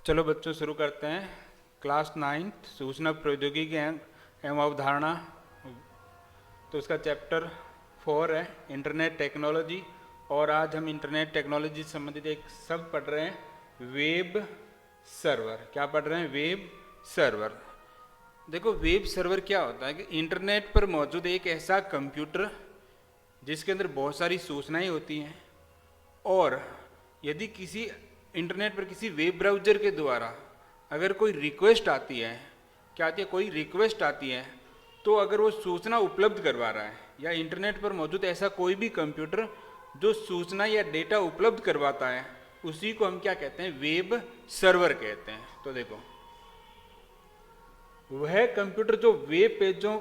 चलो बच्चों शुरू करते हैं। क्लास 9 सूचना प्रौद्योगिकी एवं अवधारणा, तो उसका चैप्टर 4 है इंटरनेट टेक्नोलॉजी। और आज हम इंटरनेट टेक्नोलॉजी से संबंधित एक शब्द पढ़ रहे हैं, वेब सर्वर। क्या पढ़ रहे हैं? Web server. देखो, वेब सर्वर क्या होता है कि इंटरनेट पर मौजूद एक ऐसा कंप्यूटर जिसके अंदर बहुत सारी सूचनाएं होती हैं, और यदि किसी इंटरनेट पर किसी वेब ब्राउज़र के द्वारा अगर कोई रिक्वेस्ट आती है, क्या आती है? कोई रिक्वेस्ट आती है, तो अगर वो सूचना उपलब्ध करवा रहा है, या इंटरनेट पर मौजूद ऐसा कोई भी कंप्यूटर जो सूचना या डेटा उपलब्ध करवाता है, उसी को हम क्या कहते हैं? वेब सर्वर कहते हैं। तो देखो, वह कंप्यूटर जो वेब पेजों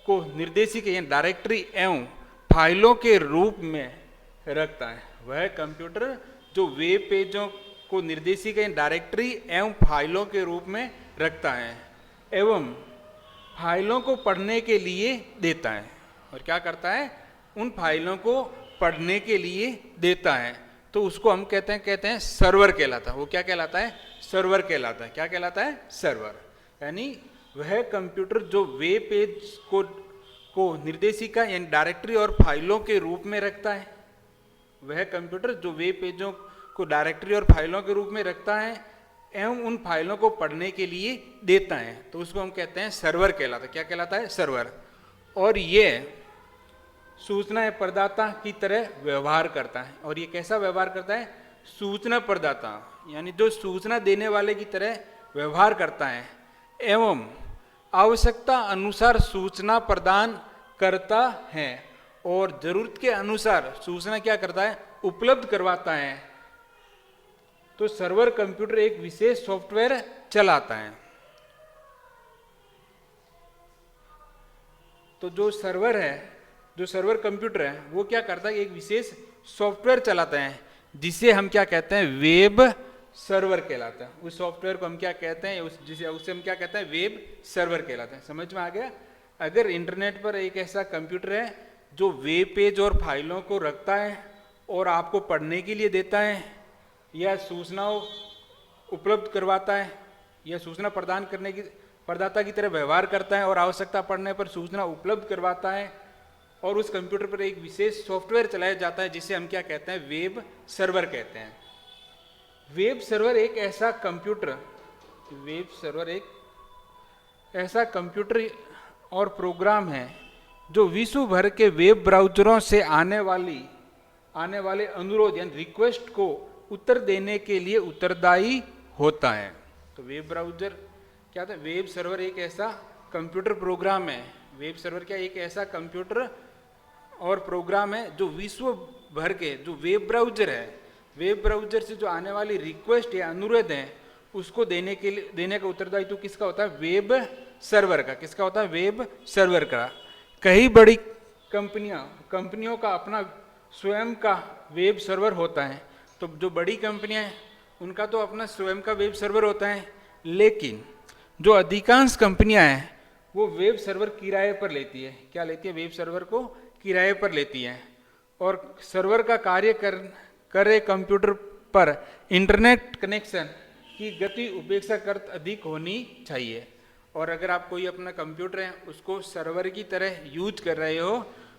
को निर्देशिका या डायरेक्टरी एवं फाइलों के रूप में रखता है, वह कंप्यूटर जो वेब पेजों को निर्देशिका या डायरेक्टरी एवं फाइलों के रूप में रखता है एवं फाइलों को पढ़ने के लिए देता है। और क्या करता है? उन फाइलों को पढ़ने के लिए देता है, तो उसको हम कहते हैं सर्वर कहलाता है। वो क्या कहलाता है? सर्वर कहलाता है। क्या कहलाता है? सर्वर। यानी वह कंप्यूटर जो वेब पेज को निर्देशिका यानी डायरेक्टरी और फाइलों के रूप में रखता है, वह कंप्यूटर जो वेब पेजों को डायरेक्टरी और फाइलों के रूप में रखता है एवं उन फाइलों को पढ़ने के लिए देता है, तो उसको हम कहते हैं सर्वर कहलाता है। क्या कहलाता है? सर्वर। और ये सूचना प्रदाता की तरह व्यवहार करता है। और ये कैसा व्यवहार करता है? सूचना प्रदाता, यानी जो सूचना देने वाले की तरह व्यवहार करता है एवं आवश्यकता अनुसार सूचना प्रदान करता है, और जरूरत के अनुसार सूचना क्या करता है? उपलब्ध करवाता है। तो सर्वर कंप्यूटर एक विशेष सॉफ्टवेयर चलाता है। तो जो सर्वर है, जो सर्वर कंप्यूटर है, वो क्या करता है? एक विशेष सॉफ्टवेयर चलाता है, जिसे हम क्या कहते हैं? वेब सर्वर कहलाता है। उस सॉफ्टवेयर को हम क्या कहते हैं? उसे हम क्या कहते हैं? वेब सर्वर कहलाते हैं। समझ में आ गया? अगर इंटरनेट पर एक ऐसा कंप्यूटर है जो वेब पेज और फाइलों को रखता है और आपको पढ़ने के लिए देता है, या सूचनाओं उपलब्ध करवाता है, या सूचना प्रदान करने की प्रदाता की तरह व्यवहार करता है, और आवश्यकता पड़ने पर सूचना उपलब्ध करवाता है, और उस कंप्यूटर पर एक विशेष सॉफ्टवेयर चलाया जाता है, जिसे हम क्या कहते हैं? वेब सर्वर कहते हैं। वेब सर्वर एक ऐसा कंप्यूटर एक और प्रोग्राम है जो विश्व भर के वेब ब्राउज़रों से आने वाले अनुरोध यानी रिक्वेस्ट को उत्तर देने के लिए उत्तरदायी होता है। तो वेब ब्राउज़र क्या था? वेब सर्वर एक ऐसा कंप्यूटर प्रोग्राम है। वेब सर्वर क्या? एक ऐसा कंप्यूटर और प्रोग्राम है जो विश्व भर के जो वेब ब्राउज़र है, वेब ब्राउज़र से जो आने वाली रिक्वेस्ट या अनुरोध हैं, उसको देने का उत्तरदायित्व किसका होता है? वेब सर्वर का। किसका होता है? वेब सर्वर का। कई बड़ी कंपनियों का अपना स्वयं का वेब सर्वर होता है। तो जो बड़ी कंपनियां हैं, उनका तो अपना स्वयं का वेब सर्वर होता है, लेकिन जो अधिकांश कंपनियां हैं, वो वेब सर्वर किराए पर लेती है। क्या लेती है? वेब सर्वर को किराए पर लेती है। और सर्वर का कार्य करे कंप्यूटर पर इंटरनेट कनेक्शन की गति अपेक्षाकृत अधिक होनी चाहिए। और अगर आप कोई अपना कंप्यूटर है उसको सर्वर की तरह यूज कर रहे हो,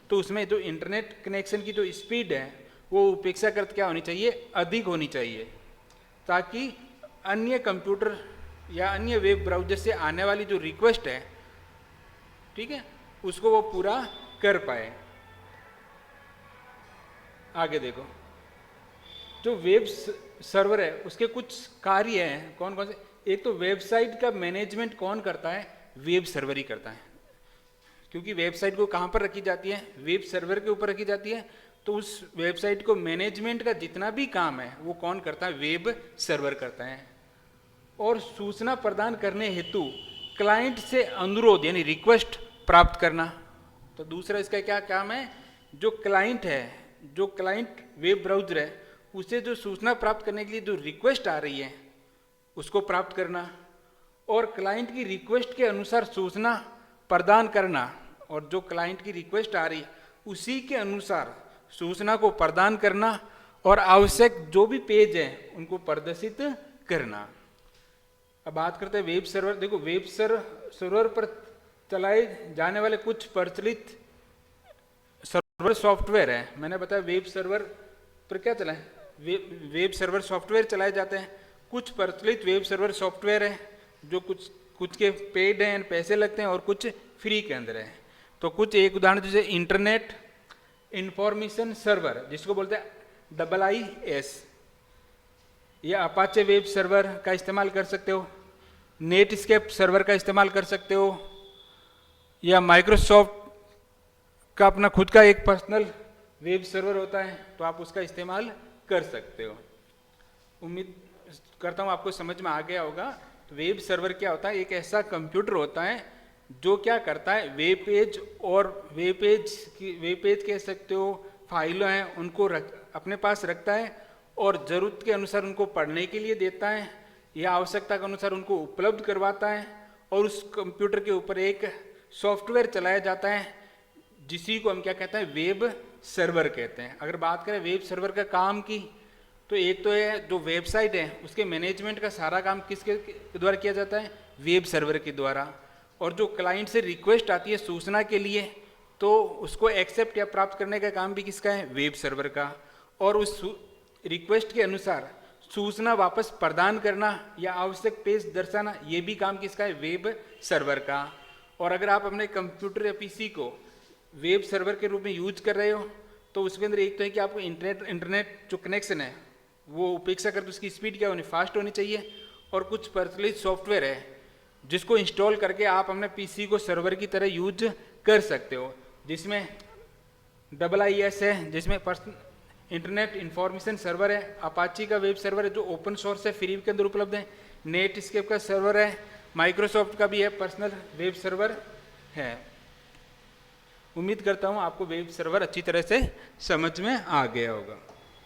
तो उसमें जो इंटरनेट कनेक्शन की जो स्पीड है वो अपेक्षाकृत क्या होनी चाहिए? अधिक होनी चाहिए, ताकि अन्य कंप्यूटर या अन्य वेब ब्राउज़र से आने वाली जो रिक्वेस्ट है, ठीक है, उसको वो पूरा कर पाए। आगे देखो, जो वेब सर्वर है उसके कुछ कार्य हैं। कौन कौन से? एक तो वेबसाइट का मैनेजमेंट कौन करता है? वेब सर्वर ही करता है। क्योंकि वेबसाइट को कहाँ पर रखी जाती है? वेब सर्वर के ऊपर रखी जाती है। तो उस वेबसाइट को मैनेजमेंट का जितना भी काम है वो कौन करता है? वेब सर्वर करता है। और सूचना प्रदान करने हेतु क्लाइंट से अनुरोध यानी रिक्वेस्ट प्राप्त करना। तो दूसरा इसका क्या काम है? जो क्लाइंट है, जो क्लाइंट वेब ब्राउज़र है, उसे जो सूचना प्राप्त करने के लिए जो रिक्वेस्ट आ रही है उसको प्राप्त करना, और क्लाइंट की रिक्वेस्ट के अनुसार सूचना प्रदान करना, और जो क्लाइंट की रिक्वेस्ट आ रही है उसी के अनुसार सूचना को प्रदान करना, और आवश्यक जो भी पेज है उनको प्रदर्शित करना। अब बात करते हैं वेब सर्वर। देखो वेब सर्वर पर चलाए जाने वाले कुछ प्रचलित सर्वर सॉफ्टवेयर है। मैंने बताया वेब सर्वर पर क्या चलाए, वेब सर्वर सॉफ्टवेयर चलाए जाते हैं। कुछ प्रचलित वेब सर्वर सॉफ्टवेयर है जो कुछ के पेड हैं, पैसे लगते हैं, और कुछ फ्री के अंदर है। तो कुछ एक उदाहरण जैसे इंटरनेट इंफॉर्मेशन सर्वर, जिसको बोलते हैं IIS, या अपाचे वेब सर्वर का इस्तेमाल कर सकते हो, नेटस्केप सर्वर का इस्तेमाल कर सकते हो, या माइक्रोसॉफ्ट का अपना खुद का एक पर्सनल वेब सर्वर होता है, तो आप उसका इस्तेमाल कर सकते हो। उम्मीद करता हूँ आपको समझ में आ गया होगा। तो वेब सर्वर क्या होता है, एक ऐसा कंप्यूटर होता है जो क्या करता है, वेब पेज और वेब पेज कह सकते हो, फाइलें हैं उनको अपने पास रखता है और ज़रूरत के अनुसार उनको पढ़ने के लिए देता है या आवश्यकता के अनुसार उनको उपलब्ध करवाता है, और उस कंप्यूटर के ऊपर एक सॉफ्टवेयर चलाया जाता है जिसी को हम क्या कहते हैं, वेब सर्वर कहते हैं। अगर बात करें वेब सर्वर का काम की, तो एक तो है जो वेबसाइट है उसके मैनेजमेंट का सारा काम किसके द्वारा किया जाता है, वेब सर्वर के द्वारा। और जो क्लाइंट से रिक्वेस्ट आती है सूचना के लिए, तो उसको एक्सेप्ट या प्राप्त करने का काम भी किसका है, वेब सर्वर का। और उस रिक्वेस्ट के अनुसार सूचना वापस प्रदान करना या आवश्यक पेज दर्शाना, ये भी काम किसका है, वेब सर्वर का। और अगर आप अपने कंप्यूटर या पीसी को वेब सर्वर के रूप में यूज कर रहे हो, तो उसके अंदर एक तो है कि आपको इंटरनेट जो कनेक्शन है वो उपेक्षा कर, तो उसकी स्पीड क्या होनी, फास्ट होनी चाहिए। और कुछ प्रचलित सॉफ्टवेयर है जिसको इंस्टॉल करके आप अपने पीसी को सर्वर की तरह यूज कर सकते हो, जिसमें IIS है, जिसमें इंटरनेट इंफॉर्मेशन सर्वर है, अपाची का वेब सर्वर है जो ओपन सोर्स है, फ्री के अंदर उपलब्ध है, नेटस्केप का सर्वर है, माइक्रोसॉफ्ट का भी है, पर्सनल वेब सर्वर है। उम्मीद करता हूँ आपको वेब सर्वर अच्छी तरह से समझ में आ गया होगा।